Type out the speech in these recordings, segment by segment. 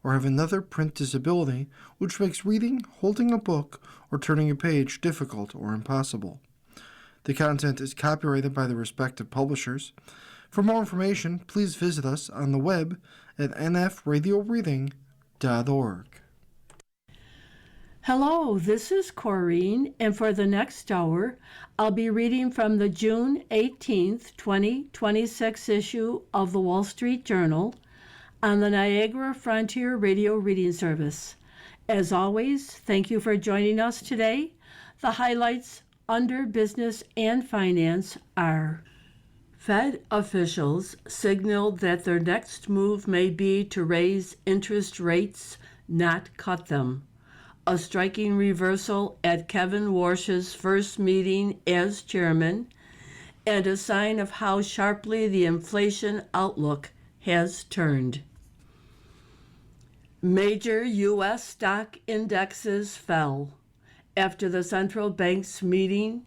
or have another print disability which makes reading, holding a book, or turning a page difficult or impossible. The content is copyrighted by the respective publishers. For more information, please visit us on the web at nfradioreading.org. Hello, this is Corrine, and for the next hour, I'll be reading from the June 18th, 2026 issue of the Wall Street Journal on the Niagara Frontier Radio Reading Service. As always, thank you for joining us today. The highlights under business and finance are: Fed officials signaled that their next move may be to raise interest rates, not cut them. A striking reversal at Kevin Warsh's first meeting as chairman, and a sign of how sharply the inflation outlook has turned. Major U.S. stock indexes fell after the central bank's meeting,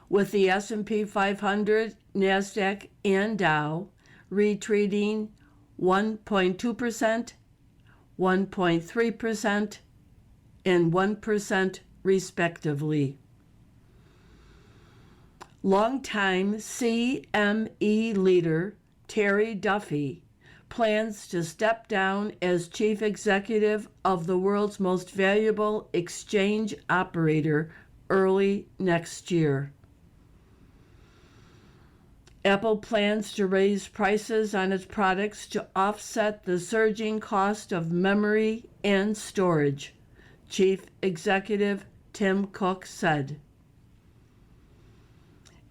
with the S&P 500, NASDAQ, and Dow retreating 1.2%, 1.3%, and 1% respectively. Longtime CME leader Terry Duffy plans to step down as chief executive of the world's most valuable exchange operator early next year. Apple plans to raise prices on its products to offset the surging cost of memory and storage, Chief Executive Tim Cook said.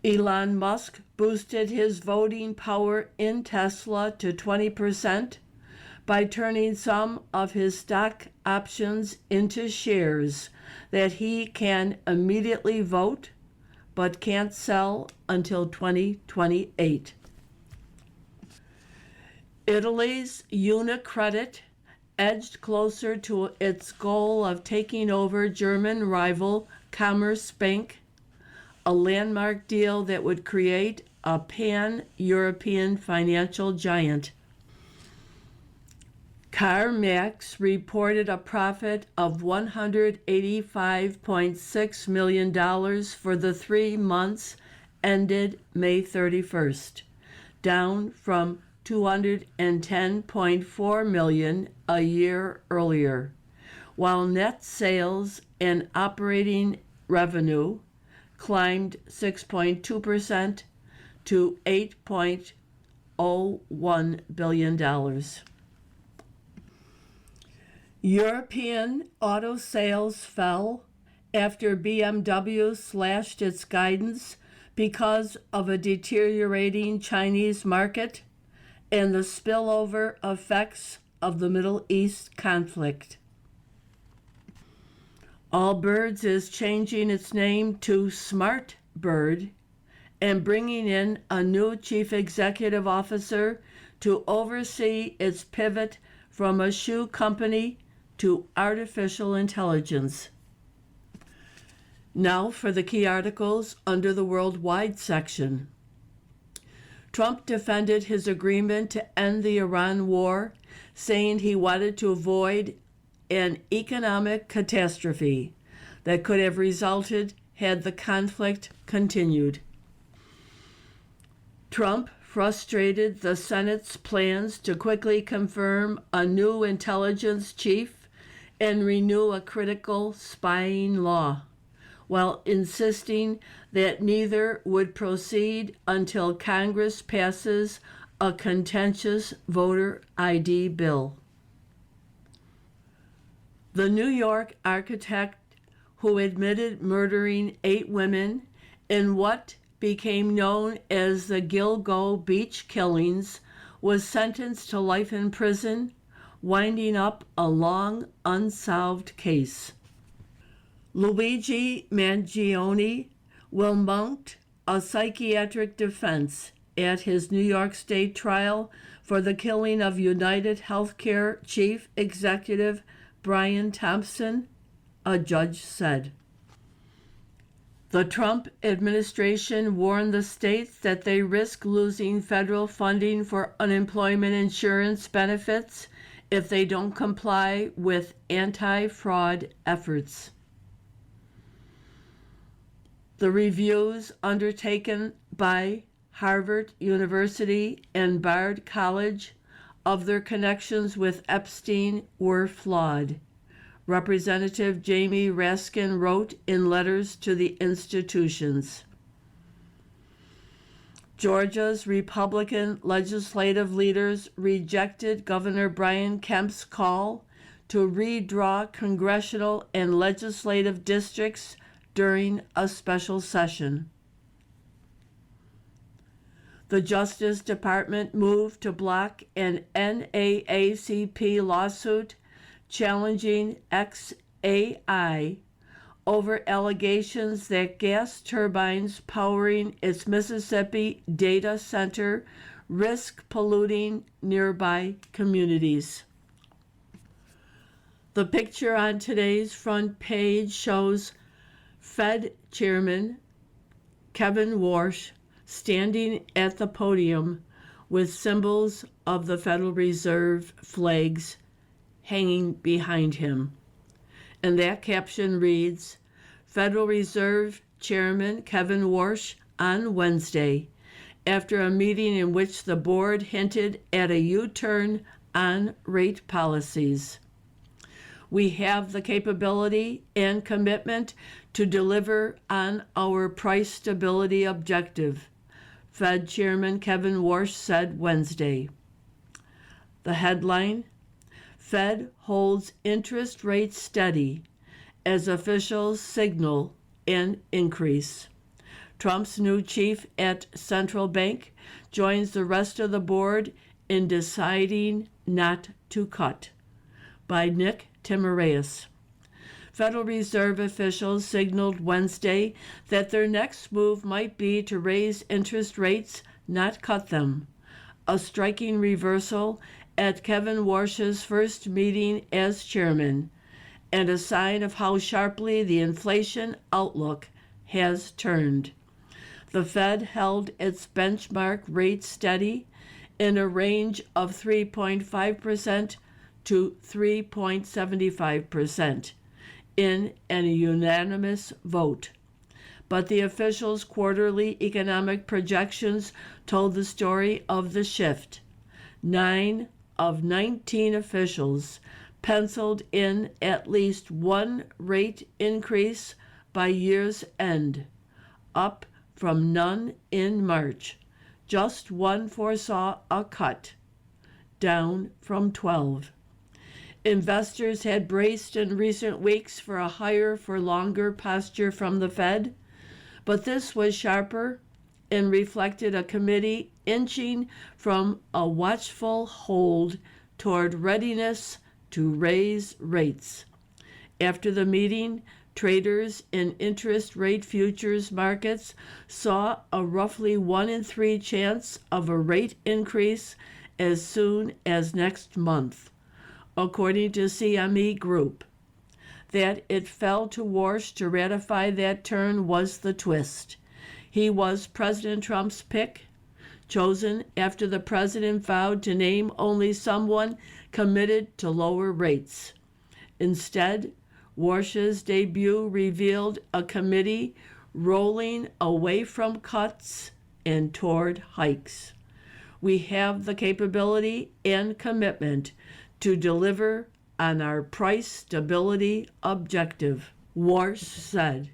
Elon Musk boosted his voting power in Tesla to 20% by turning some of his stock options into shares that he can immediately vote but can't sell until 2028. Italy's Unicredit edged closer to its goal of taking over German rival Commerzbank, a landmark deal that would create a pan-European financial giant. CarMax reported a profit of $185.6 million for the 3 months ended May 31st, down from $210.4 million a year earlier, while net sales and operating revenue climbed 6.2% to $8.01 billion. European auto sales fell after BMW slashed its guidance because of a deteriorating Chinese market and the spillover effects of the Middle East conflict. Allbirds is changing its name to Smart Bird and bringing in a new chief executive officer to oversee its pivot from a shoe company to artificial intelligence. Now for the key articles under the Worldwide section. Trump defended his agreement to end the Iran war, saying he wanted to avoid an economic catastrophe that could have resulted had the conflict continued. Trump frustrated the Senate's plans to quickly confirm a new intelligence chief and renew a critical spying law, while insisting that neither would proceed until Congress passes a contentious voter ID bill. The New York architect who admitted murdering 8 women in what became known as the Gilgo Beach killings was sentenced to life in prison, winding up a long unsolved case. Luigi Mangione will mount a psychiatric defense at his New York State trial for the killing of United Healthcare Chief Executive Brian Thompson, a judge said. The Trump administration warned the states that they risk losing federal funding for unemployment insurance benefits if they don't comply with anti-fraud efforts. The reviews undertaken by Harvard University and Bard College of their connections with Epstein were flawed, Representative Jamie Raskin wrote in letters to the institutions. Georgia's Republican legislative leaders rejected Governor Brian Kemp's call to redraw congressional and legislative districts during a special session. The Justice Department moved to block an NAACP lawsuit challenging XAI over allegations that gas turbines powering its Mississippi data center risk polluting nearby communities. The picture on today's front page shows Fed Chairman Kevin Warsh standing at the podium with symbols of the Federal Reserve flags hanging behind him. And that caption reads, Federal Reserve Chairman Kevin Warsh on Wednesday, after a meeting in which the board hinted at a U-turn on rate policies. We have the capability and commitment to deliver on our price stability objective, Fed Chairman Kevin Warsh said Wednesday. The headline, Fed holds interest rates steady as officials signal an increase. Trump's new chief at central bank joins the rest of the board in deciding not to cut, by Nick Timiraos. Federal Reserve officials signaled Wednesday that their next move might be to raise interest rates, not cut them, a striking reversal at Kevin Warsh's first meeting as chairman, and a sign of how sharply the inflation outlook has turned. The Fed held its benchmark rate steady in a range of 3.5% to 3.75% in a unanimous vote. But the officials' quarterly economic projections told the story of the shift. 9 of 19 officials penciled in at least one rate increase by year's end, up from none in March. Just one foresaw a cut, down from 12. Investors had braced in recent weeks for a higher for longer posture from the Fed, but this was sharper and reflected a committee inching from a watchful hold toward readiness to raise rates. After the meeting, traders in interest rate futures markets saw a roughly 1 in 3 chance of a rate increase as soon as next month, according to CME Group. That it fell to Warsh to ratify that turn was the twist. He was President Trump's pick, chosen after the president vowed to name only someone committed to lower rates. Instead, Warsh's debut revealed a committee rolling away from cuts and toward hikes. We have the capability and commitment to deliver on our price stability objective, Warsh said.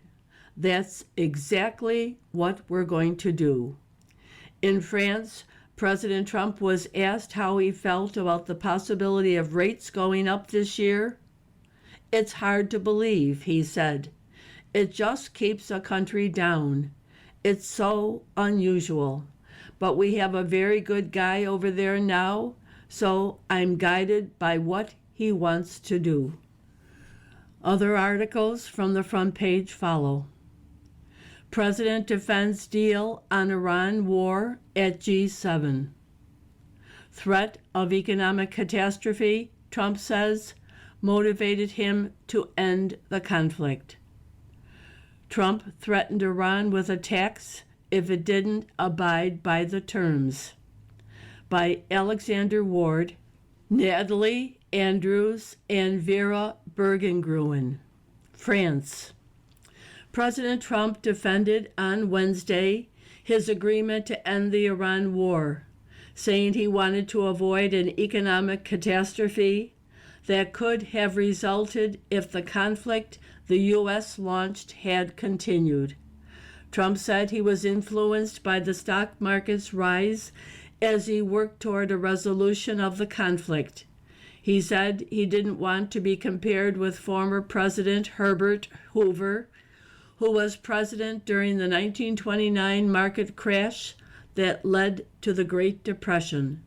That's exactly what we're going to do. In France, President Trump was asked how he felt about the possibility of rates going up this year. It's hard to believe, he said. It just keeps a country down. It's so unusual. But we have a very good guy over there now, so I'm guided by what he wants to do. Other articles from the front page follow. President defends deal on Iran war at G7. Threat of economic catastrophe, Trump says, motivated him to end the conflict. Trump threatened Iran with attacks if it didn't abide by the terms. By Alexander Ward, Natalie Andrews and Vera Bergengruen. France. President Trump defended on Wednesday his agreement to end the Iran war, saying he wanted to avoid an economic catastrophe that could have resulted if the conflict the U.S. launched had continued. Trump said he was influenced by the stock market's rise as he worked toward a resolution of the conflict. He said he didn't want to be compared with former President Herbert Hoover, who was president during the 1929 market crash that led to the Great Depression.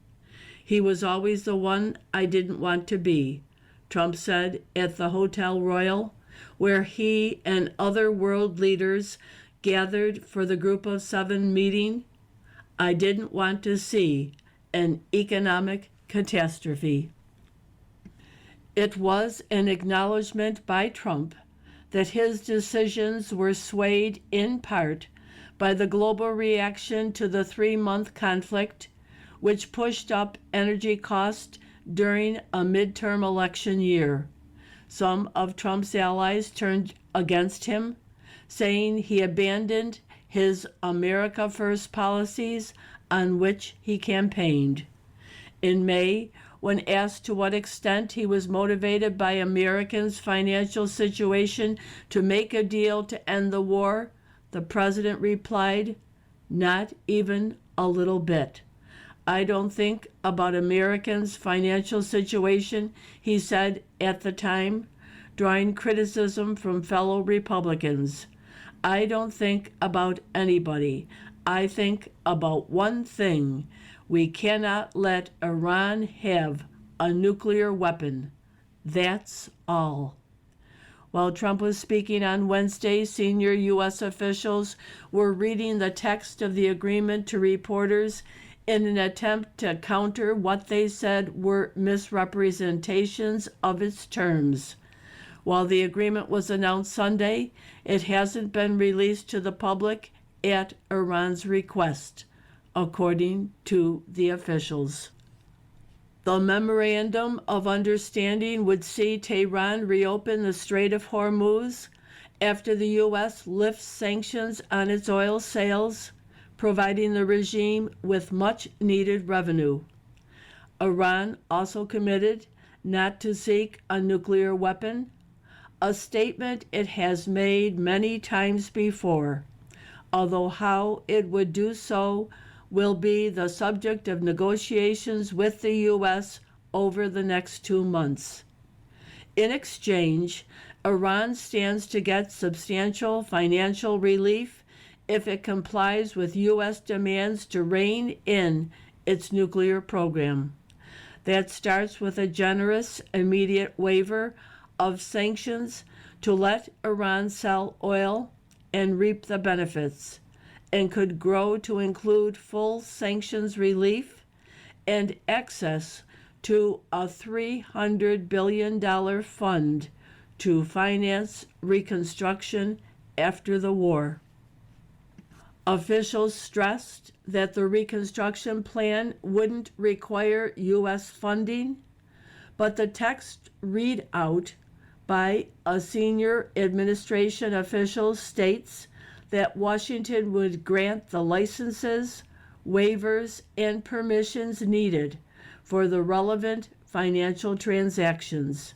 He was always the one I didn't want to be, Trump said at the Hotel Royal, where he and other world leaders gathered for the Group of Seven meeting. I didn't want to see an economic catastrophe. It was an acknowledgement by Trump that his decisions were swayed in part by the global reaction to the 3-month conflict, which pushed up energy costs during a midterm election year. Some of Trump's allies turned against him, saying he abandoned his America First policies on which he campaigned. In May, when asked to what extent he was motivated by Americans' financial situation to make a deal to end the war, the president replied, "Not even a little bit. I don't think about Americans' financial situation," he said at the time, drawing criticism from fellow Republicans. "I don't think about anybody. I think about one thing. We cannot let Iran have a nuclear weapon. That's all." While Trump was speaking on Wednesday, senior U.S. officials were reading the text of the agreement to reporters in an attempt to counter what they said were misrepresentations of its terms. While the agreement was announced Sunday, it hasn't been released to the public at Iran's request, according to the officials. The Memorandum of Understanding would see Tehran reopen the Strait of Hormuz after the U.S. lifts sanctions on its oil sales, providing the regime with much-needed revenue. Iran also committed not to seek a nuclear weapon, a statement it has made many times before, although how it would do so will be the subject of negotiations with the U.S. over the next 2 months. In exchange, Iran stands to get substantial financial relief if it complies with U.S. demands to rein in its nuclear program. That starts with a generous, immediate waiver of sanctions to let Iran sell oil and reap the benefits, and could grow to include full sanctions relief and access to a $300 billion fund to finance reconstruction after the war. Officials stressed that the reconstruction plan wouldn't require U.S. funding, but the text readout by a senior administration official states that Washington would grant the licenses, waivers, and permissions needed for the relevant financial transactions.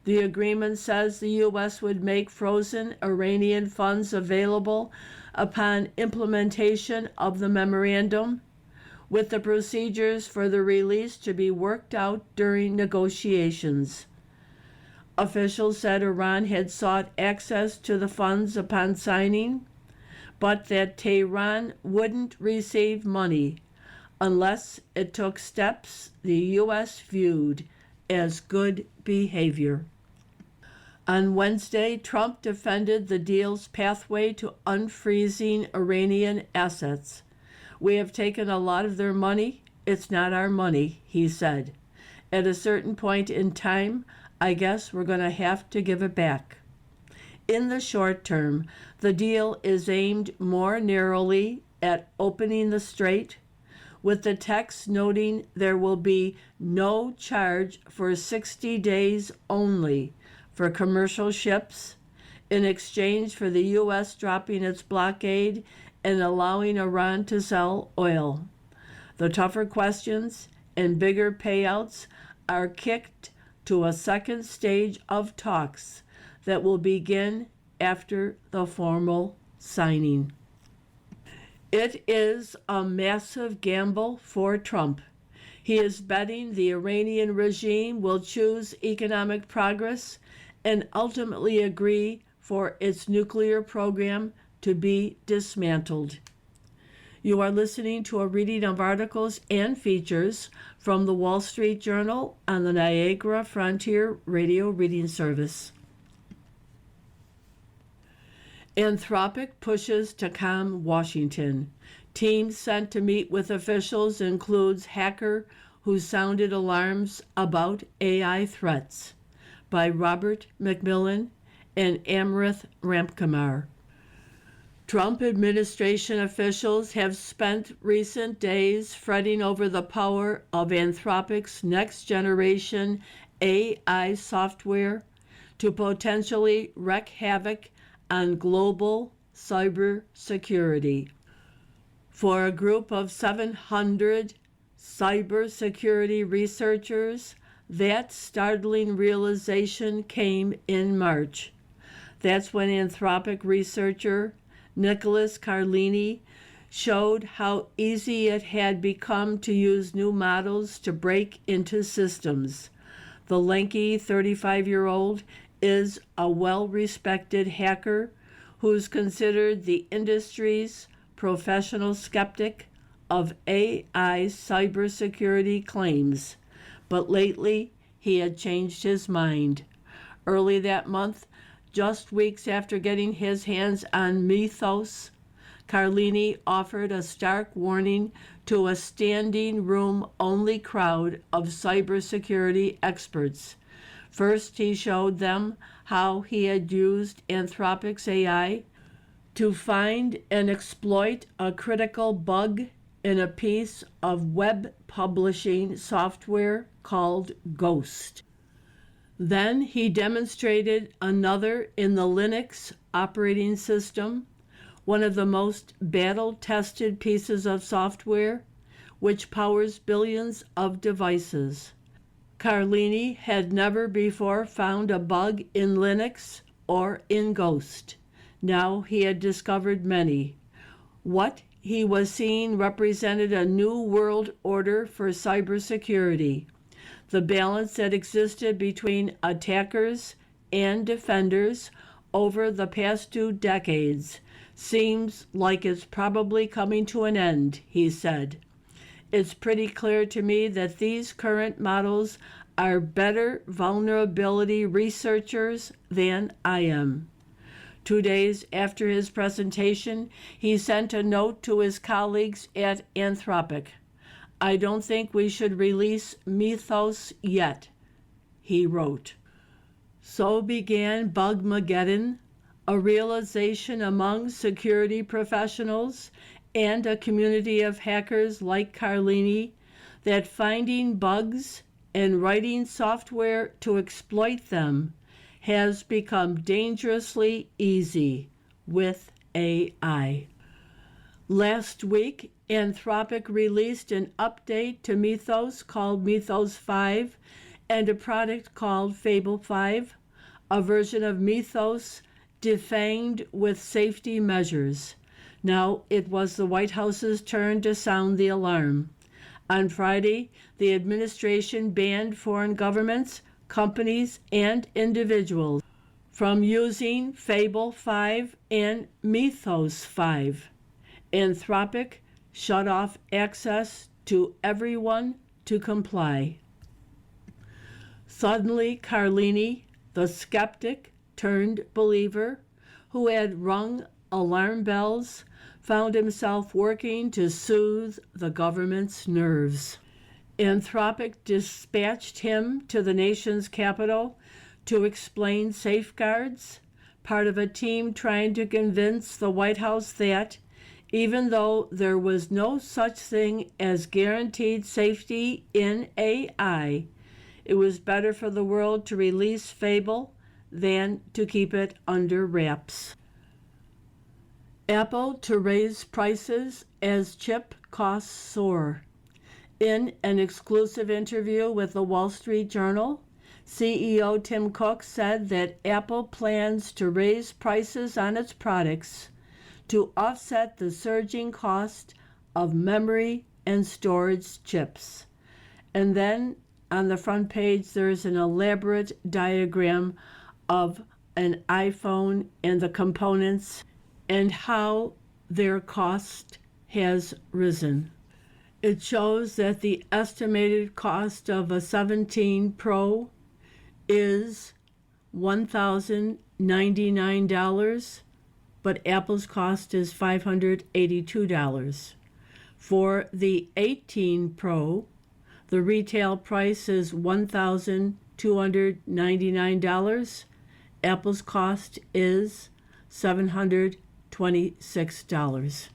The agreement says the U.S. would make frozen Iranian funds available upon implementation of the memorandum, with the procedures for the release to be worked out during negotiations. Officials said Iran had sought access to the funds upon signing, but that Tehran wouldn't receive money unless it took steps the U.S. viewed as good behavior. On Wednesday, Trump defended the deal's pathway to unfreezing Iranian assets. "We have taken a lot of their money. It's not our money," he said. "At a certain point in time, I guess we're going to have to give it back." In the short term, the deal is aimed more narrowly at opening the strait, with the text noting there will be no charge for 60 days only for commercial ships in exchange for the U.S. dropping its blockade and allowing Iran to sell oil. The tougher questions and bigger payouts are kicked to a second stage of talks that will begin after the formal signing. It is a massive gamble for Trump. He is betting the Iranian regime will choose economic progress and ultimately agree for its nuclear program to be dismantled. You are listening to a reading of articles and features from the Wall Street Journal on the Niagara Frontier Radio Reading Service. Anthropic pushes to calm Washington. Teams sent to meet with officials includes hacker who sounded alarms about AI threats by Robert McMillan and Amrith Ramkumar. Trump administration officials have spent recent days fretting over the power of Anthropic's next-generation AI software to potentially wreak havoc on global cybersecurity. For a group of 700 cybersecurity researchers, that startling realization came in March. That's when Anthropic researcher Nicholas Carlini showed how easy it had become to use new models to break into systems. The lanky 35-year-old is a well-respected hacker who's considered the industry's professional skeptic of AI cybersecurity claims. But lately, he had changed his mind. Early that month, just weeks after getting his hands on Mythos, Carlini offered a stark warning to a standing room-only crowd of cybersecurity experts. First, he showed them how he had used Anthropic's AI to find and exploit a critical bug in a piece of web publishing software called Ghost. Then he demonstrated another in the Linux operating system, one of the most battle-tested pieces of software, which powers billions of devices. Carlini had never before found a bug in Linux or in Ghost. Now he had discovered many. What he was seeing represented a new world order for cybersecurity. The balance that existed between attackers and defenders over the past 2 decades seems like it's probably coming to an end, he said. It's pretty clear to me that these current models are better vulnerability researchers than I am. 2 days after his presentation, he sent a note to his colleagues at Anthropic. I don't think we should release Mythos yet, he wrote. So began Bugmageddon, a realization among security professionals and a community of hackers like Carlini that finding bugs and writing software to exploit them has become dangerously easy with AI. Last week, Anthropic released an update to Mythos called Mythos 5 and a product called Fable 5, a version of Mythos defanged with safety measures. Now it was the White House's turn to sound the alarm. On Friday, the administration banned foreign governments, companies, and individuals from using Fable 5 and Mythos 5. Anthropic shut off access to everyone to comply. Suddenly, Carlini, the skeptic turned believer, who had rung alarm bells, found himself working to soothe the government's nerves. Anthropic dispatched him to the nation's capital to explain safeguards, part of a team trying to convince the White House that, Even though there was no such thing as guaranteed safety in AI, it was better for the world to release Fable than to keep it under wraps. Apple to raise prices as chip costs soar. In an exclusive interview with the Wall Street Journal, CEO Tim Cook said that Apple plans to raise prices on its products to offset the surging cost of memory and storage chips. And then on the front page, there's an elaborate diagram of an iPhone and the components and how their cost has risen. It shows that the estimated cost of a 17 Pro is $1,099, but Apple's cost is $582. For the 18 Pro, the retail price is $1,299. Apple's cost is $726.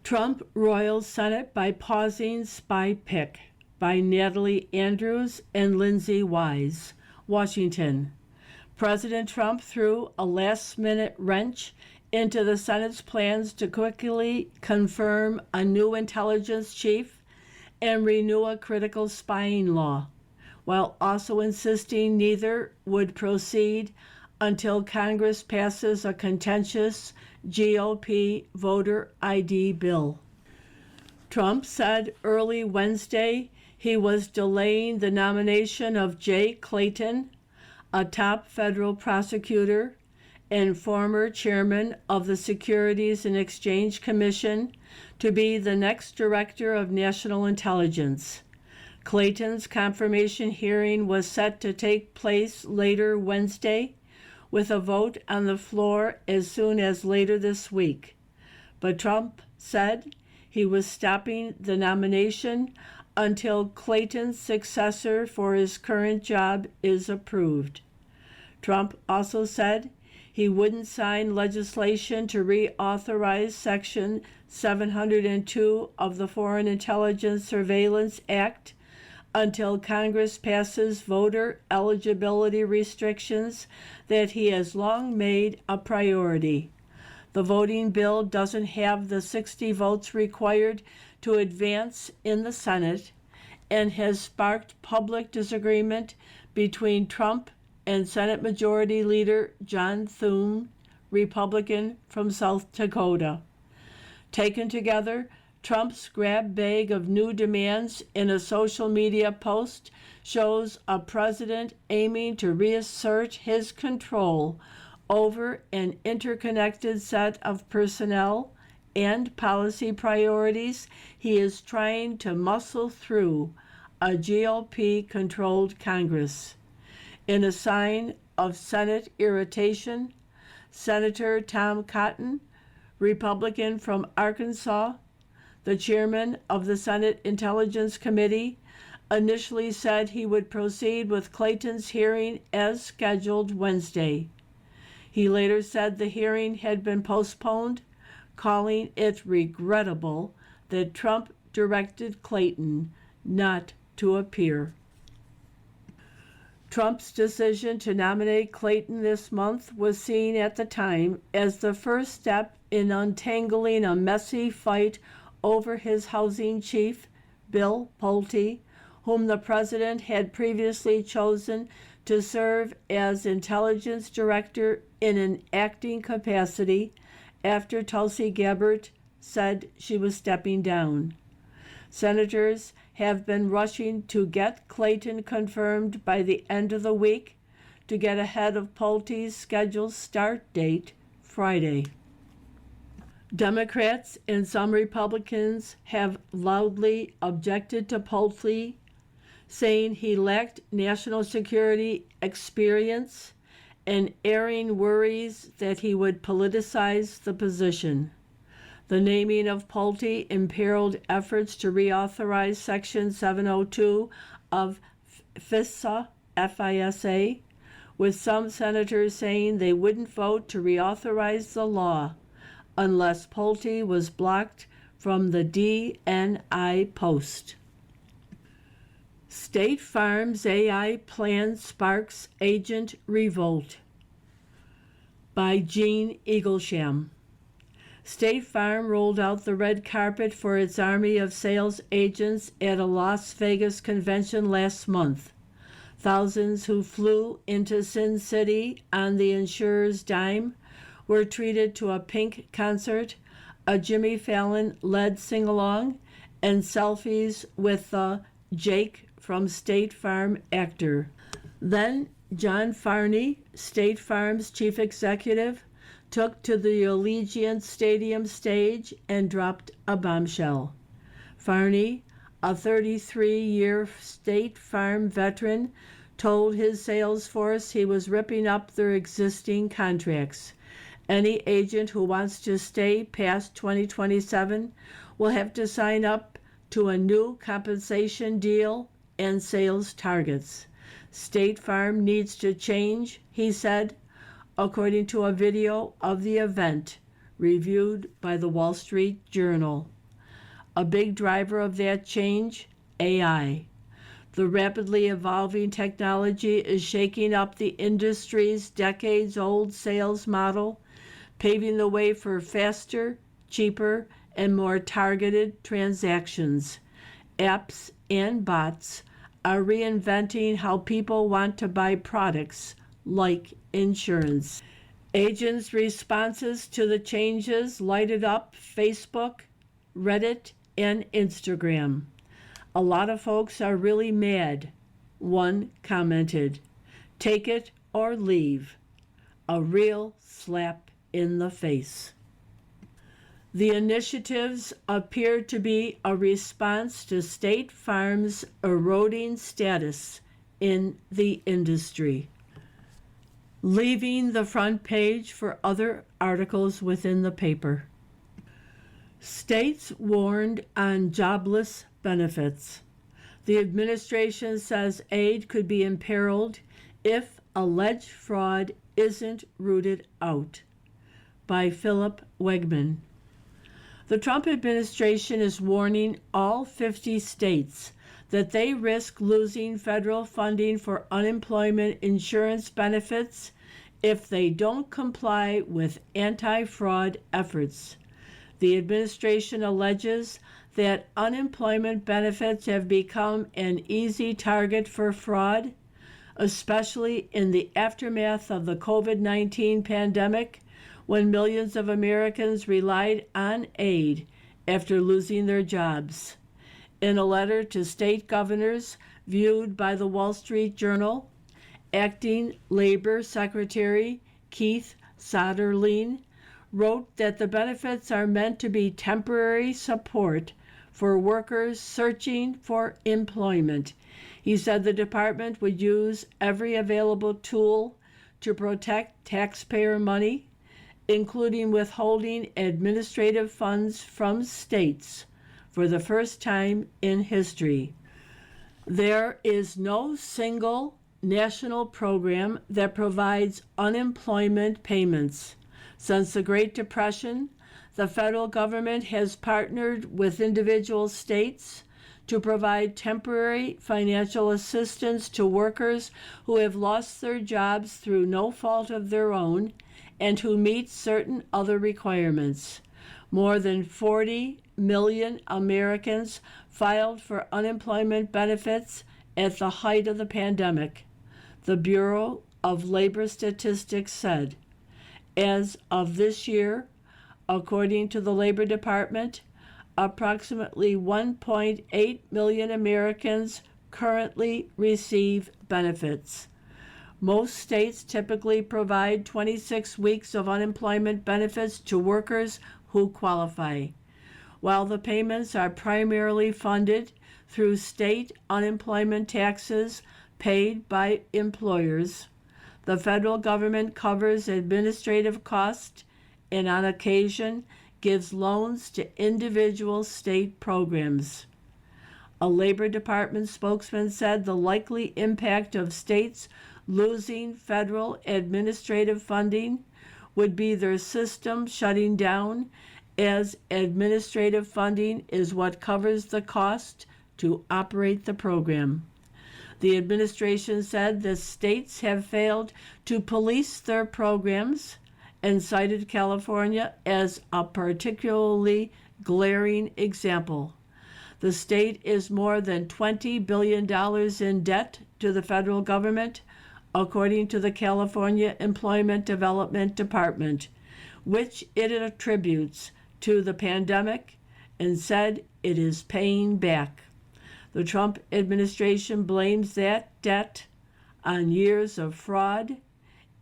Trump roils Senate by pausing spy pick by Natalie Andrews and Lindsay Wise, Washington. President Trump threw a last-minute wrench into the Senate's plans to quickly confirm a new intelligence chief and renew a critical spying law, while also insisting neither would proceed until Congress passes a contentious GOP voter ID bill. Trump said early Wednesday he was delaying the nomination of Jay Clayton, a top federal prosecutor and former chairman of the Securities and Exchange Commission, to be the next director of national intelligence. Clayton's confirmation hearing was set to take place later Wednesday, with a vote on the floor as soon as later this week. But Trump said he was stopping the nomination until Clayton's successor for his current job is approved. Trump also said he wouldn't sign legislation to reauthorize Section 702 of the Foreign Intelligence Surveillance Act until Congress passes voter eligibility restrictions that he has long made a priority. The voting bill doesn't have the 60 votes required to advance in the Senate and has sparked public disagreement between Trump and Senate Majority Leader John Thune, Republican from South Dakota. Taken together, Trump's grab bag of new demands in a social media post shows a president aiming to reassert his control over an interconnected set of personnel and policy priorities he is trying to muscle through a GOP-controlled Congress. In a sign of Senate irritation, Senator Tom Cotton, Republican from Arkansas, the chairman of the Senate Intelligence Committee, initially said he would proceed with Clayton's hearing as scheduled Wednesday. He later said the hearing had been postponed, calling it regrettable that Trump directed Clayton not to appear. Trump's decision to nominate Clayton this month was seen at the time as the first step in untangling a messy fight over his housing chief, Bill Pulte, whom the president had previously chosen to serve as intelligence director in an acting capacity after Tulsi Gabbard said she was stepping down. Senators have been rushing to get Clayton confirmed by the end of the week to get ahead of Pulte's scheduled start date, Friday. Democrats and some Republicans have loudly objected to Pulte, saying he lacked national security experience and airing worries that he would politicize the position. The naming of Pulte imperiled efforts to reauthorize Section 702 of FISA, FISA, with some senators saying they wouldn't vote to reauthorize the law unless Pulte was blocked from the DNI post. State Farm's AI plan sparks agent revolt by Gene Eaglesham. State Farm rolled out the red carpet for its army of sales agents at a Las Vegas convention last month. Thousands who flew into Sin City on the insurer's dime were treated to a Pink concert, a Jimmy Fallon-led sing-along, and selfies with the Jake from State Farm actor. Then John Farney, State Farm's chief executive, took to the Allegiant Stadium stage and dropped a bombshell. Farney, a 33-year State Farm veteran, told his sales force he was ripping up their existing contracts. Any agent who wants to stay past 2027 will have to sign up to a new compensation deal and sales targets. State Farm needs to change, he said, according to a video of the event reviewed by the Wall Street Journal. A big driver of that change, AI. The rapidly evolving technology is shaking up the industry's decades-old sales model, paving the way for faster, cheaper, and more targeted transactions. Apps and bots are reinventing how people want to buy products like insurance. Agents' responses to the changes lighted up Facebook, Reddit, and Instagram. A lot of folks are really mad, one commented. Take it or leave. A real slap in the face. The initiatives appear to be a response to State Farm's eroding status in the industry, leaving the front page for other articles within the paper. States warned on jobless benefits. The administration says aid could be imperiled if alleged fraud isn't rooted out. By Philip Wegman. The Trump administration is warning all 50 states that they risk losing federal funding for unemployment insurance benefits if they don't comply with anti-fraud efforts. The administration alleges that unemployment benefits have become an easy target for fraud, especially in the aftermath of the COVID-19 pandemic, when millions of Americans relied on aid after losing their jobs. In a letter to state governors viewed by the Wall Street Journal, Acting Labor Secretary Keith Soderling wrote that the benefits are meant to be temporary support for workers searching for employment. He said the department would use every available tool to protect taxpayer money, including withholding administrative funds from states for the first time in history. There is no single national program that provides unemployment payments. Since the Great Depression, the federal government has partnered with individual states to provide temporary financial assistance to workers who have lost their jobs through no fault of their own and who meet certain other requirements. More than 40 million Americans filed for unemployment benefits at the height of the pandemic, the Bureau of Labor Statistics said. As of this year, according to the Labor Department, approximately 1.8 million Americans currently receive benefits. Most states typically provide 26 weeks of unemployment benefits to workers who qualify. While the payments are primarily funded through state unemployment taxes paid by employers, the federal government covers administrative costs and on occasion gives loans to individual state programs. A Labor Department spokesman said the likely impact of states losing federal administrative funding would be their system shutting down, as administrative funding is what covers the cost to operate the program. The administration said the states have failed to police their programs and cited California as a particularly glaring example. The state is more than $20 billion in debt to the federal government, according to the California Employment Development Department, which it attributes to the pandemic and said it is paying back. The Trump administration blames that debt on years of fraud,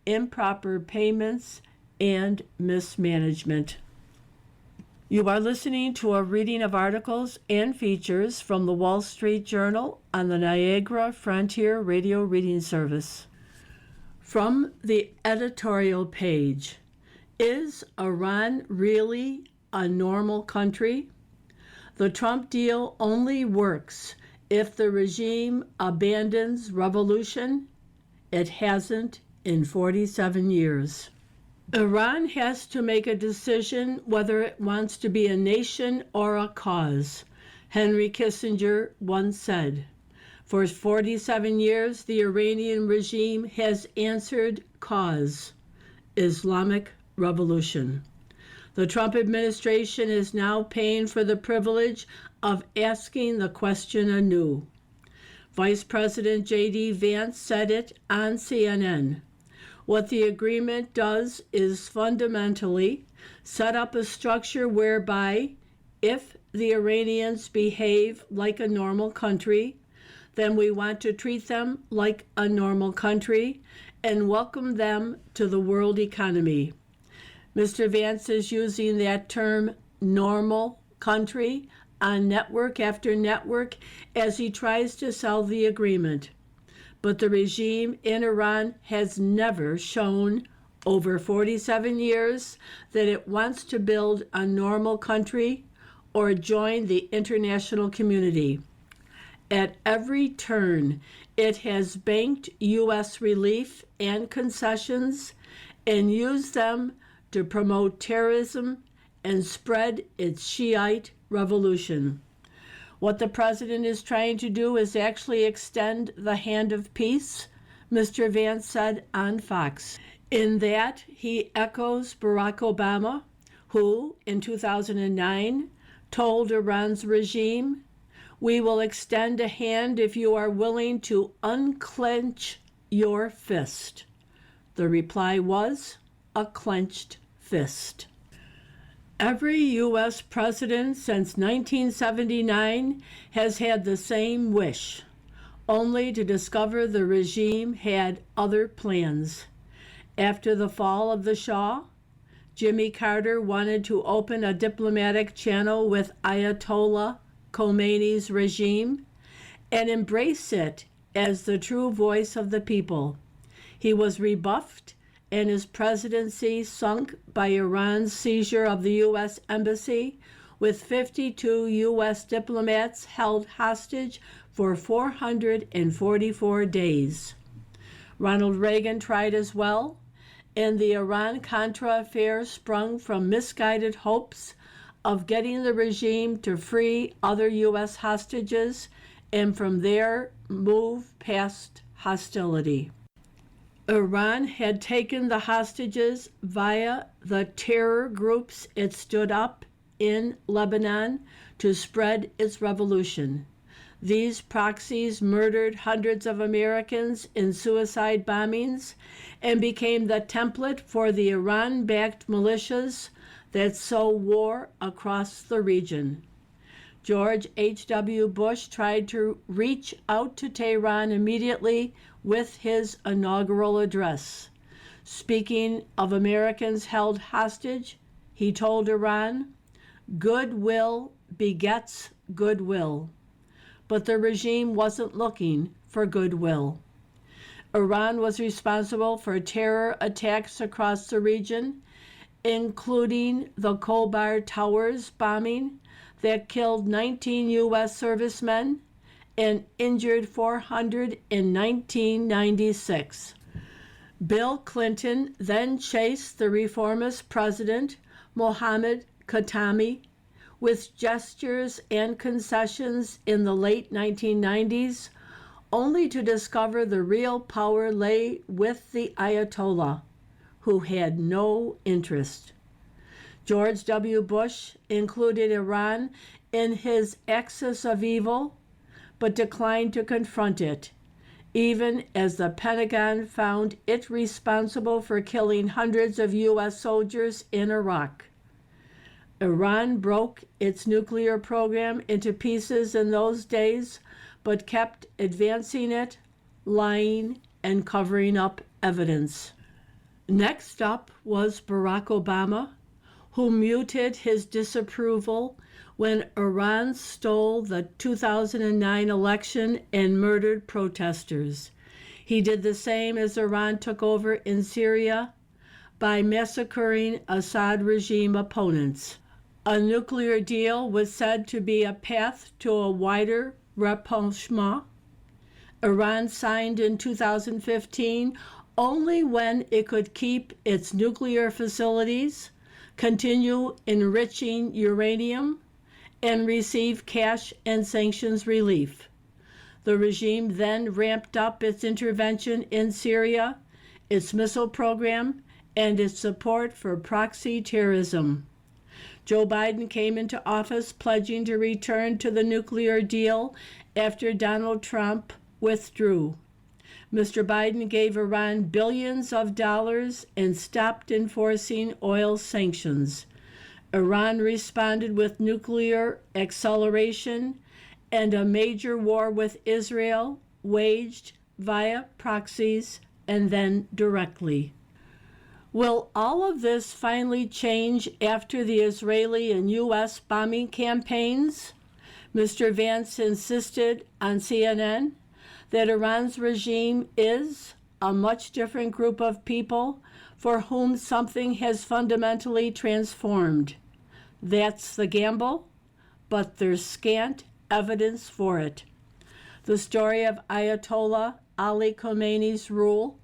improper payments, and mismanagement. You are listening to a reading of articles and features from the Wall Street Journal on the Niagara Frontier Radio Reading Service. From the editorial page, is Iran really a normal country? The Trump deal only works if the regime abandons revolution. It hasn't in 47 years. Iran has to make a decision whether it wants to be a nation or a cause, Henry Kissinger once said. For 47 years, the Iranian regime has answered cause, Islamic revolution. The Trump administration is now paying for the privilege of asking the question anew. Vice President J.D. Vance said it on CNN. What the agreement does is fundamentally set up a structure whereby, if the Iranians behave like a normal country, then we want to treat them like a normal country and welcome them to the world economy. Mr. Vance is using that term, normal country, on network after network as he tries to sell the agreement. But the regime in Iran has never shown, over 47 years, that it wants to build a normal country or join the international community. At every turn, it has banked U.S. relief and concessions and used them to promote terrorism and spread its Shiite revolution. What the president is trying to do is actually extend the hand of peace, Mr. Vance said on Fox. In that, he echoes Barack Obama, who, in 2009, told Iran's regime, "We will extend a hand if you are willing to unclench your fist." The reply was a clenched fist. Every U.S. president since 1979 has had the same wish, only to discover the regime had other plans. After the fall of the Shah, Jimmy Carter wanted to open a diplomatic channel with Ayatollah Khomeini's regime and embrace it as the true voice of the people. He was rebuffed and his presidency sunk by Iran's seizure of the U.S. Embassy, with 52 U.S. diplomats held hostage for 444 days. Ronald Reagan tried as well, and the Iran-Contra affair sprung from misguided hopes of getting the regime to free other U.S. hostages and from there move past hostility. Iran had taken the hostages via the terror groups it stood up in Lebanon to spread its revolution. These proxies murdered hundreds of Americans in suicide bombings and became the template for the Iran-backed militias that sow war across the region. George H.W. Bush tried to reach out to Tehran immediately with his inaugural address. Speaking of Americans held hostage, he told Iran, "Goodwill begets goodwill." But the regime wasn't looking for goodwill. Iran was responsible for terror attacks across the region, including the Khobar Towers bombing that killed 19 U.S. servicemen and injured 400 in 1996. Bill Clinton then chased the reformist president, Mohammed Khatami, with gestures and concessions in the late 1990s, only to discover the real power lay with the Ayatollah, who had no interest. George W. Bush included Iran in his axis of evil, but declined to confront it, even as the Pentagon found it responsible for killing hundreds of U.S. soldiers in Iraq. Iran broke its nuclear program into pieces in those days, but kept advancing it, lying, and covering up evidence. Next up was Barack Obama, who muted his disapproval when Iran stole the 2009 election and murdered protesters. He did the same as Iran took over in Syria by massacring Assad regime opponents. A nuclear deal was said to be a path to a wider rapprochement. Iran signed in 2015 only when it could keep its nuclear facilities, continue enriching uranium, and receive cash and sanctions relief. The regime then ramped up its intervention in Syria, its missile program, and its support for proxy terrorism. Joe Biden came into office pledging to return to the nuclear deal after Donald Trump withdrew. Mr. Biden gave Iran billions of dollars and stopped enforcing oil sanctions. Iran responded with nuclear acceleration and a major war with Israel, waged via proxies and then directly. Will all of this finally change after the Israeli and U.S. bombing campaigns? Mr. Vance insisted on CNN that Iran's regime is a much different group of people for whom something has fundamentally transformed. That's the gamble, but there's scant evidence for it. The story of Ayatollah Ali Khamenei's rule,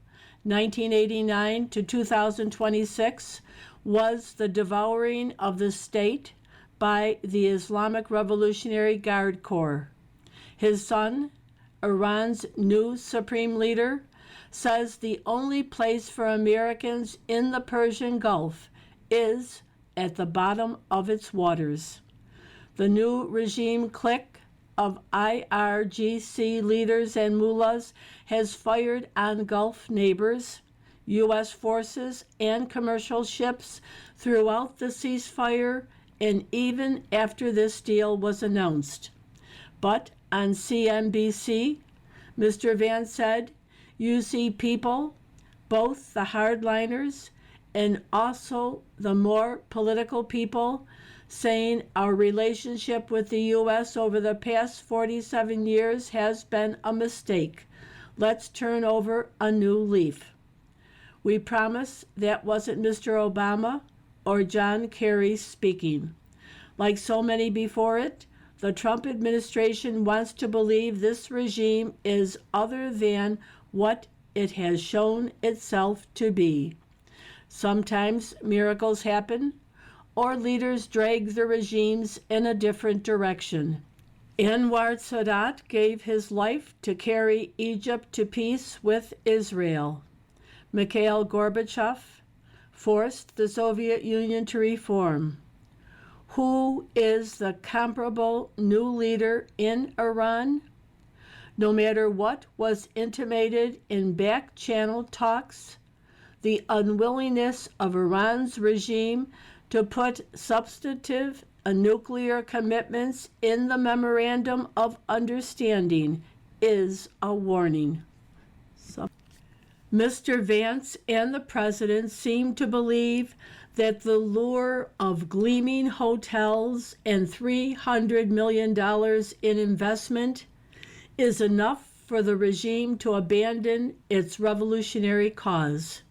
1989 to 2026, was the devouring of the state by the Islamic Revolutionary Guard Corps. His son, Iran's new supreme leader, says the only place for Americans in the Persian Gulf is at the bottom of its waters. The new regime clique of IRGC leaders and mullahs has fired on Gulf neighbors, U.S. forces, and commercial ships throughout the ceasefire and even after this deal was announced. But on CNBC, Mr. Vance said, "You see people, both the hardliners and also the more political people, saying our relationship with the U.S. over the past 47 years has been a mistake. Let's turn over a new leaf." We promise that wasn't Mr. Obama or John Kerry speaking. Like so many before it, the Trump administration wants to believe this regime is other than what it has shown itself to be. Sometimes miracles happen, or leaders drag the regimes in a different direction. Anwar Sadat gave his life to carry Egypt to peace with Israel. Mikhail Gorbachev forced the Soviet Union to reform. Who is the comparable new leader in Iran? No matter what was intimated in back-channel talks, the unwillingness of Iran's regime to put substantive nuclear commitments in the Memorandum of Understanding is a warning. Mr. Vance and the president seem to believe that the lure of gleaming hotels and $300 million in investment is enough for the regime to abandon its revolutionary cause.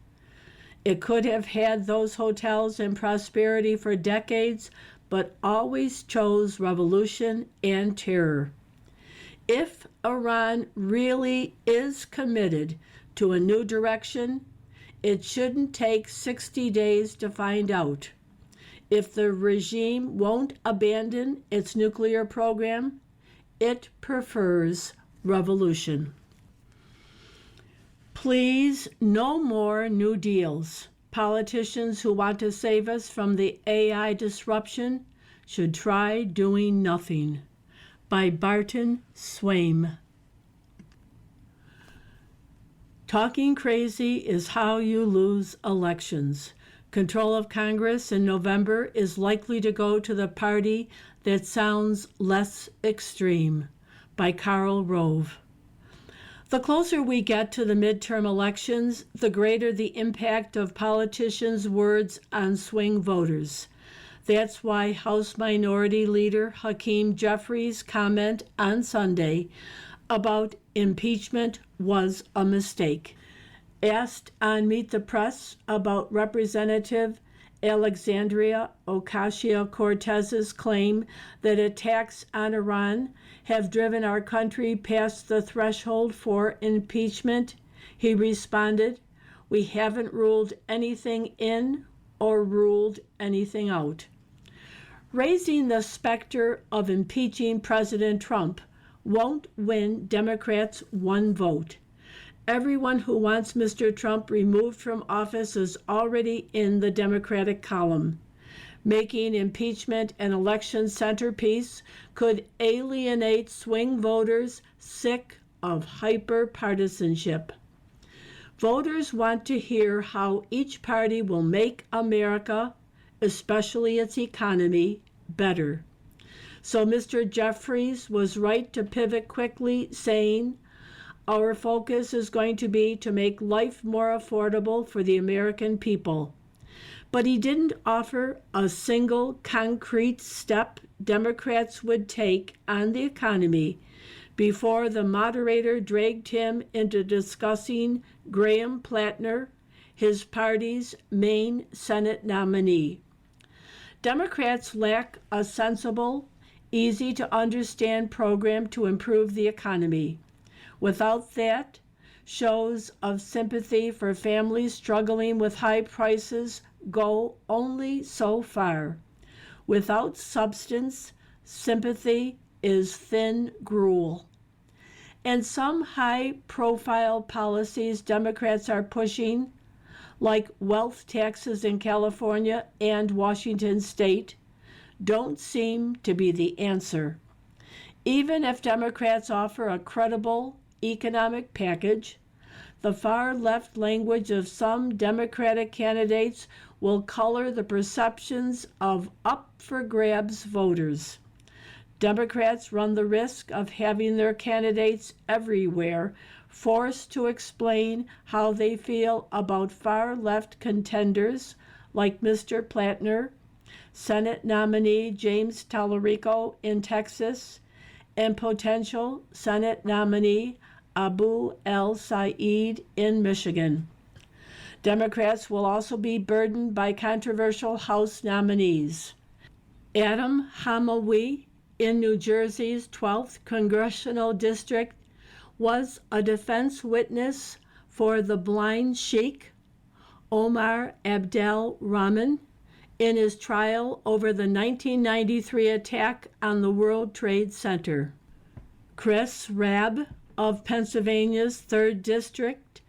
It could have had those hotels and prosperity for decades, but always chose revolution and terror. If Iran really is committed to a new direction, it shouldn't take 60 days to find out. If the regime won't abandon its nuclear program, it prefers revolution. Please, no more New Deals. Politicians who want to save us from the AI disruption should try doing nothing. By Barton Swaim. Talking crazy is how you lose elections. Control of Congress in November is likely to go to the party that sounds less extreme. By Karl Rove. The closer we get to the midterm elections, the greater the impact of politicians' words on swing voters. That's why House Minority Leader Hakeem Jeffries' comment on Sunday about impeachment was a mistake. Asked on Meet the Press about Representative Alexandria Ocasio-Cortez's claim that attacks on Iran have driven our country past the threshold for impeachment, he responded, "We haven't ruled anything in or ruled anything out." Raising the specter of impeaching President Trump won't win Democrats one vote. Everyone who wants Mr. Trump removed from office is already in the Democratic column. Making impeachment an election centerpiece could alienate swing voters sick of hyper-partisanship. Voters want to hear how each party will make America, especially its economy, better. So Mr. Jeffries was right to pivot quickly, saying, "Our focus is going to be to make life more affordable for the American people." But he didn't offer a single concrete step Democrats would take on the economy before the moderator dragged him into discussing Graham Plattner, his party's main Senate nominee. Democrats lack a sensible, easy-to-understand program to improve the economy. Without that, shows of sympathy for families struggling with high prices go only so far. Without substance, sympathy is thin gruel. And some high-profile policies Democrats are pushing, like wealth taxes in California and Washington state, don't seem to be the answer. Even if Democrats offer a credible economic package, the far-left language of some Democratic candidates will color the perceptions of up-for-grabs voters. Democrats run the risk of having their candidates everywhere forced to explain how they feel about far-left contenders like Mr. Plattner, Senate nominee James Tallarico in Texas, and potential Senate nominee Abu el-Said in Michigan. Democrats will also be burdened by controversial House nominees. Adam Hamawi in New Jersey's 12th Congressional District was a defense witness for the blind sheikh, Omar Abdel Rahman, in his trial over the 1993 attack on the World Trade Center. Chris Rabb of Pennsylvania's 3rd District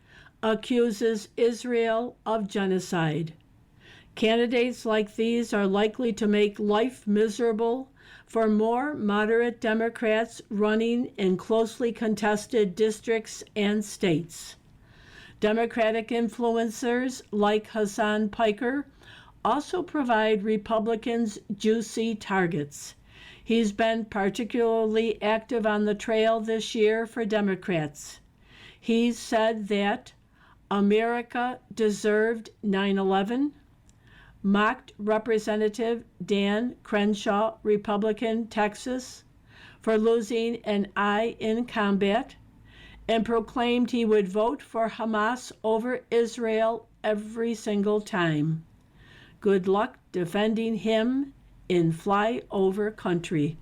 accuses Israel of genocide. Candidates like these are likely to make life miserable for more moderate Democrats running in closely contested districts and states. Democratic influencers like Hassan Piker also provide Republicans juicy targets. He's been particularly active on the trail this year for Democrats. He's said that America deserved 9/11, mocked Representative Dan Crenshaw, Republican, Texas, for losing an eye in combat, and proclaimed he would vote for Hamas over Israel every single time. Good luck defending him in flyover country.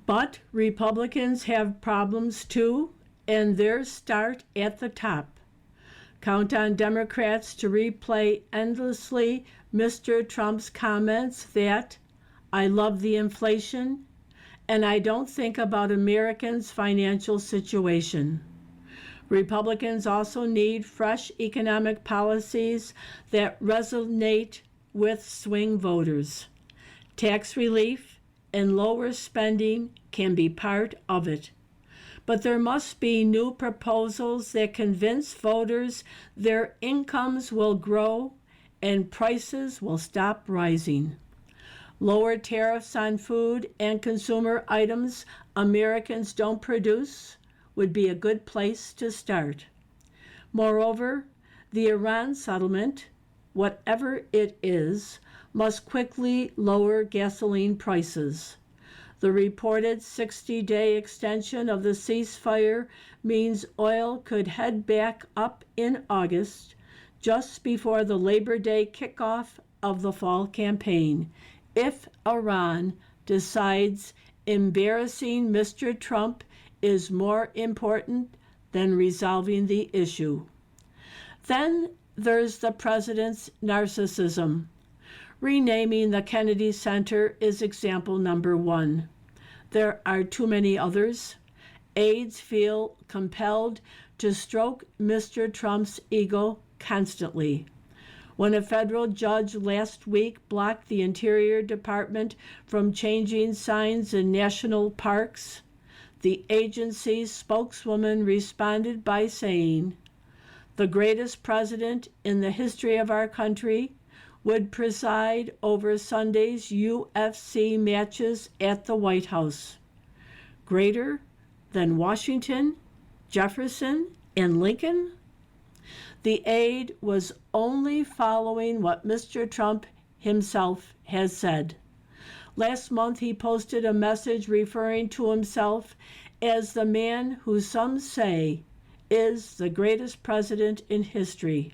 But Republicans have problems too, and theirs start at the top. Count on Democrats to replay endlessly Mr. Trump's comments that I love the inflation and I don't think about Americans' financial situation. Republicans also need fresh economic policies that resonate with swing voters. Tax relief and lower spending can be part of it. But there must be new proposals that convince voters their incomes will grow and prices will stop rising. Lower tariffs on food and consumer items Americans don't produce would be a good place to start. Moreover, the Iran settlement, whatever it is, must quickly lower gasoline prices. The reported 60-day extension of the ceasefire means oil could head back up in August, just before the Labor Day kickoff of the fall campaign, if Iran decides embarrassing Mr. Trump is more important than resolving the issue. Then there's the president's narcissism. Renaming the Kennedy Center is example number one. There are too many others. Aides feel compelled to stroke Mr. Trump's ego constantly. When a federal judge last week blocked the Interior Department from changing signs in national parks, the agency's spokeswoman responded by saying, "The greatest president in the history of our country would preside over Sunday's UFC matches at the White House. Greater than Washington, Jefferson, and Lincoln?" The aide was only following what Mr. Trump himself has said. Last month, he posted a message referring to himself as the man who some say is the greatest president in history.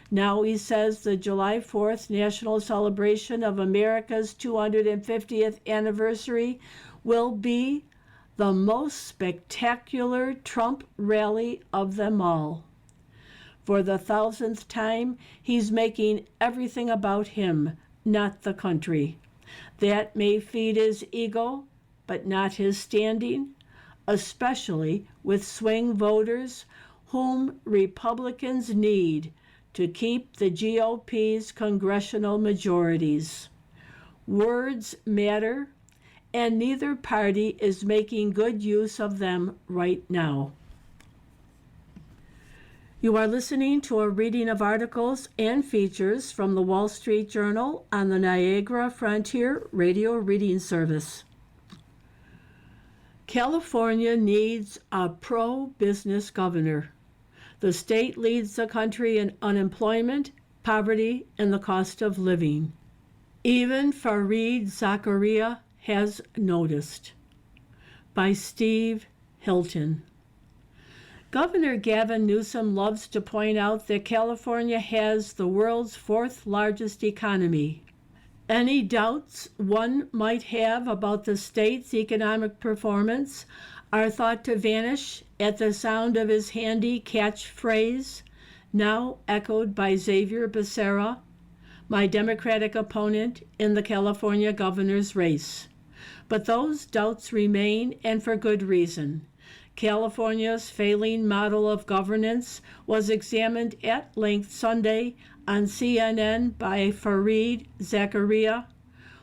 Now he says the July 4th national celebration of America's 250th anniversary will be the most spectacular Trump rally of them all. For the 1,000th time, he's making everything about him, not the country. That may feed his ego, but not his standing, especially with swing voters whom Republicans need to keep the GOP's congressional majorities. Words matter, and neither party is making good use of them right now. You are listening to a reading of articles and features from the Wall Street Journal on the Niagara Frontier Radio Reading Service. California needs a pro-business governor. The state leads the country in unemployment, poverty, and the cost of living. Even Fareed Zakaria has noticed. By Steve Hilton. Governor Gavin Newsom loves to point out that California has the world's fourth largest economy. Any doubts one might have about the state's economic performance are thought to vanish at the sound of his handy catchphrase, now echoed by Xavier Becerra, my Democratic opponent in the California governor's race. But those doubts remain, and for good reason. California's failing model of governance was examined at length Sunday on CNN by Fareed Zakaria,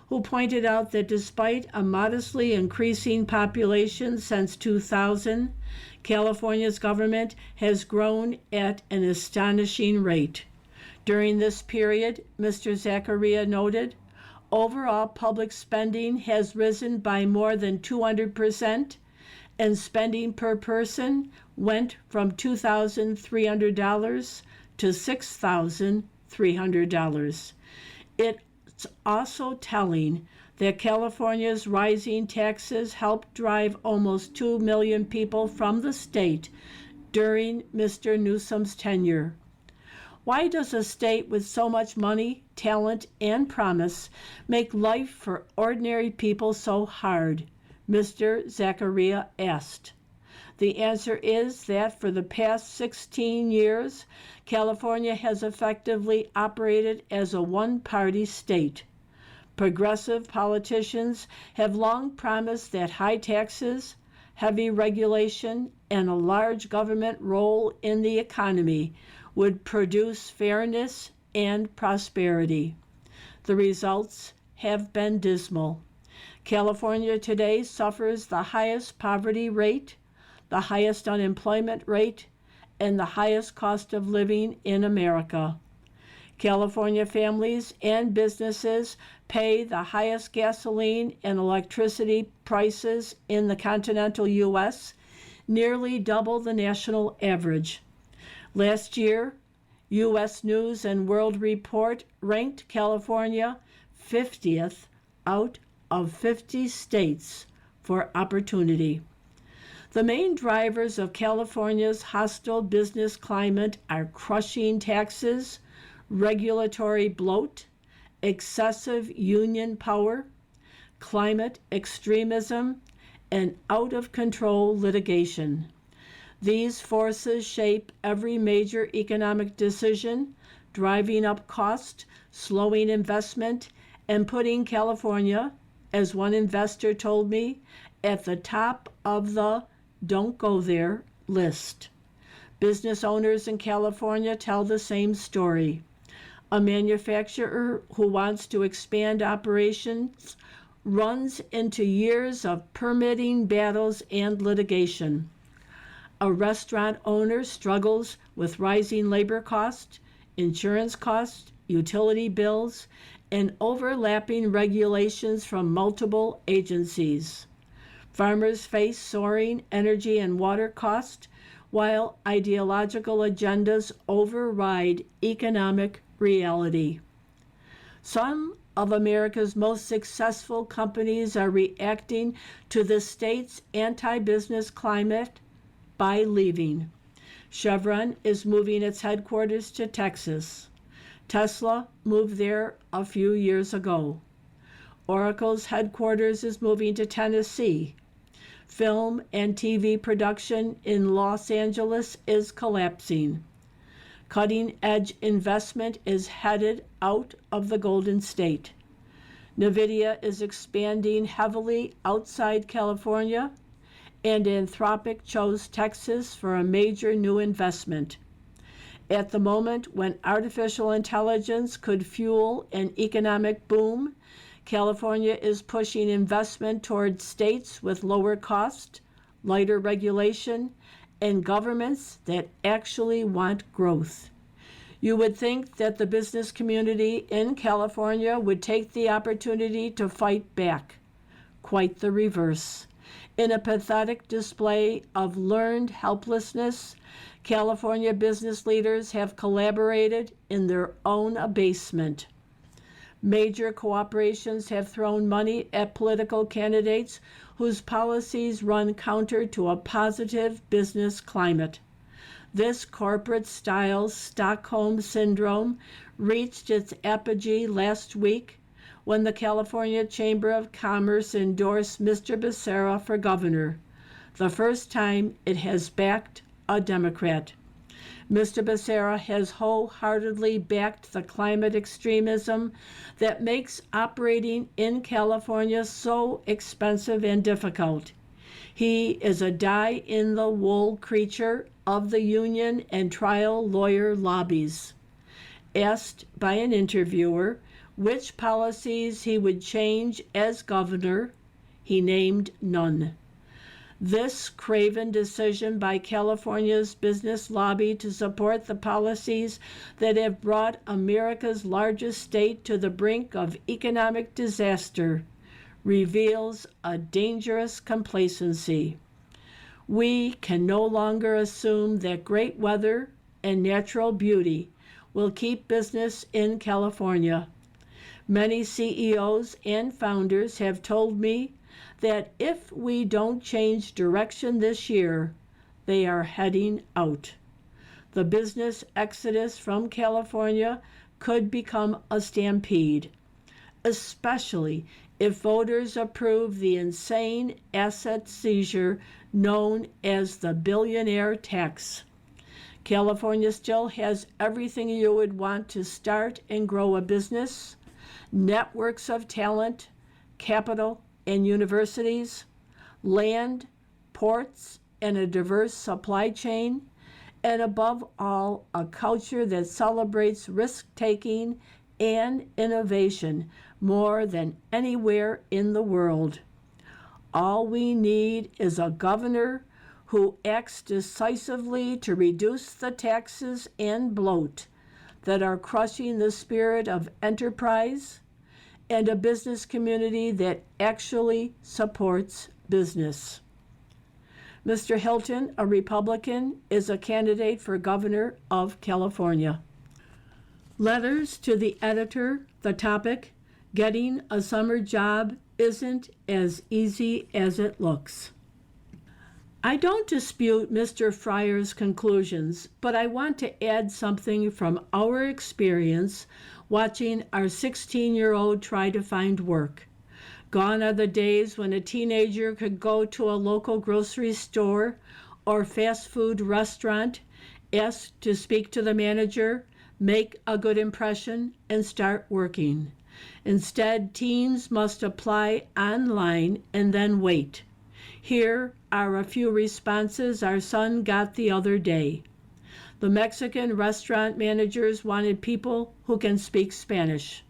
who pointed out that despite a modestly increasing population since 2000, California's government has grown at an astonishing rate. During this period, Mr. Zakaria noted, overall public spending has risen by more than 200%, and spending per person went from $2,300 to $6,300. It's also telling that California's rising taxes helped drive almost 2 million people from the state during Mr. Newsom's tenure. Why does a state with so much money, talent, and promise make life for ordinary people so hard? Mr. Zakaria asked. The answer is that for the past 16 years, California has effectively operated as a one-party state. Progressive politicians have long promised that high taxes, heavy regulation, and a large government role in the economy would produce fairness and prosperity. The results have been dismal. California today suffers the highest poverty rate, the highest unemployment rate, and the highest cost of living in America. California families and businesses pay the highest gasoline and electricity prices in the continental U.S., nearly double the national average. Last year, U.S. News and World Report ranked California 50th out of 50 states for opportunity. The main drivers of California's hostile business climate are crushing taxes, regulatory bloat, excessive union power, climate extremism, and out-of-control litigation. These forces shape every major economic decision, driving up cost, slowing investment, and putting California, as one investor told me, at the top of the "don't go there" list. Business owners in California tell the same story. A manufacturer who wants to expand operations runs into years of permitting battles and litigation. A restaurant owner struggles with rising labor costs, insurance costs, utility bills, and overlapping regulations from multiple agencies. Farmers face soaring energy and water costs, while ideological agendas override economic reality. Some of America's most successful companies are reacting to the state's anti-business climate by leaving. Chevron is moving its headquarters to Texas. Tesla moved there a few years ago. Oracle's headquarters is moving to Tennessee. Film and TV production in Los Angeles is collapsing. Cutting-edge investment is headed out of the Golden State. NVIDIA is expanding heavily outside California, and Anthropic chose Texas for a major new investment. At the moment when artificial intelligence could fuel an economic boom, California is pushing investment towards states with lower cost, lighter regulation, and governments that actually want growth. You would think that the business community in California would take the opportunity to fight back. Quite the reverse. In a pathetic display of learned helplessness, California business leaders have collaborated in their own abasement. Major corporations have thrown money at political candidates whose policies run counter to a positive business climate. This corporate-style Stockholm syndrome reached its apogee last week when the California Chamber of Commerce endorsed Mr. Becerra for governor, the first time it has backed a Democrat. Mr. Becerra has wholeheartedly backed the climate extremism that makes operating in California so expensive and difficult. He is a die-in-the-wool creature of the union and trial lawyer lobbies. Asked by an interviewer which policies he would change as governor, he named none. This craven decision by California's business lobby to support the policies that have brought America's largest state to the brink of economic disaster reveals a dangerous complacency. We can no longer assume that great weather and natural beauty will keep business in California. Many CEOs and founders have told me that if we don't change direction this year, they are heading out. The business exodus from California could become a stampede, especially if voters approve the insane asset seizure known as the billionaire tax. California still has everything you would want to start and grow a business: networks of talent, capital and universities, land, ports, and a diverse supply chain, and above all, a culture that celebrates risk-taking and innovation more than anywhere in the world. All we need is a governor who acts decisively to reduce the taxes and bloat that are crushing the spirit of enterprise, and a business community that actually supports business. Mr. Hilton, a Republican, is a candidate for governor of California. Letters to the editor, the topic: Getting a summer job isn't as easy as it looks. I don't dispute Mr. Fryer's conclusions, but I want to add something from our experience watching our 16-year-old try to find work. Gone are the days when a teenager could go to a local grocery store or fast food restaurant, ask to speak to the manager, make a good impression, and start working. Instead, teens must apply online and then wait. Here are a few responses our son got the other day. The Mexican restaurant managers wanted people who can speak Spanish.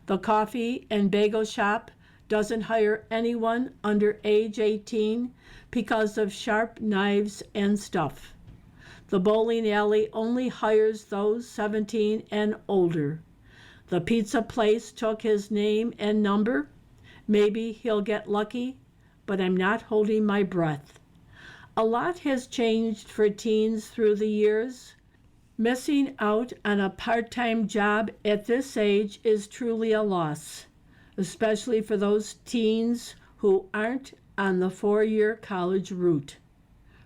The coffee and bagel shop doesn't hire anyone under age 18 because of sharp knives and stuff. The bowling alley only hires those 17 and older. The pizza place took his name and number. Maybe he'll get lucky, but I'm not holding my breath. A lot has changed for teens through the years. Missing out on a part-time job at this age is truly a loss, especially for those teens who aren't on the four-year college route.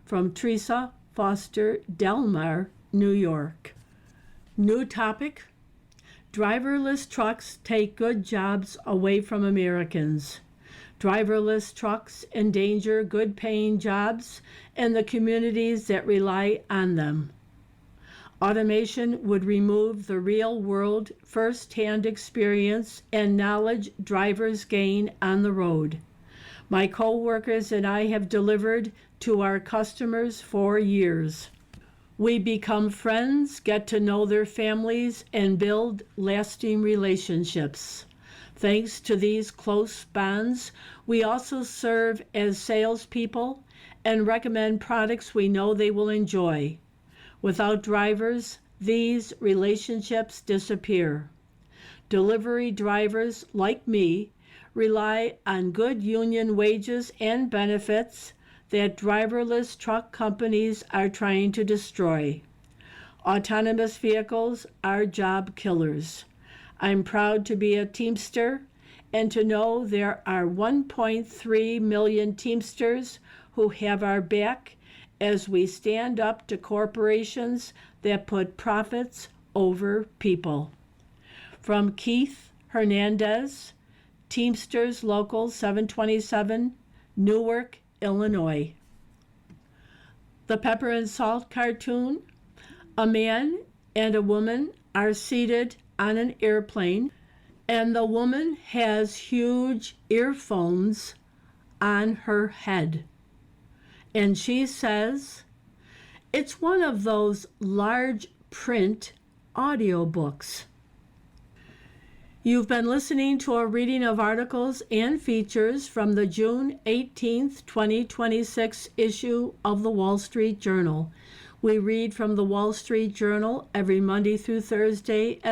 From Teresa Foster, Delmar, New York. New topic: driverless trucks take good jobs away from Americans. Driverless trucks endanger good-paying jobs and the communities that rely on them. Automation would remove the real-world, first-hand experience and knowledge drivers gain on the road. My co-workers and I have delivered to our customers for years. We become friends, get to know their families, and build lasting relationships. Thanks to these close bonds, we also serve as salespeople and recommend products we know they will enjoy. Without drivers, these relationships disappear. Delivery drivers, like me, rely on good union wages and benefits that driverless truck companies are trying to destroy. Autonomous vehicles are job killers. I'm proud to be a Teamster and to know there are 1.3 million Teamsters who have our back as we stand up to corporations that put profits over people. From Keith Hernandez, Teamsters Local 727, Newark, Illinois. The Pepper and Salt cartoon: a man and a woman are seated on an airplane, and the woman has huge earphones on her head. And she says, it's one of those large print audiobooks. You've been listening to a reading of articles and features from the June 18th, 2026 issue of the Wall Street Journal. We read from the Wall Street Journal every Monday through Thursday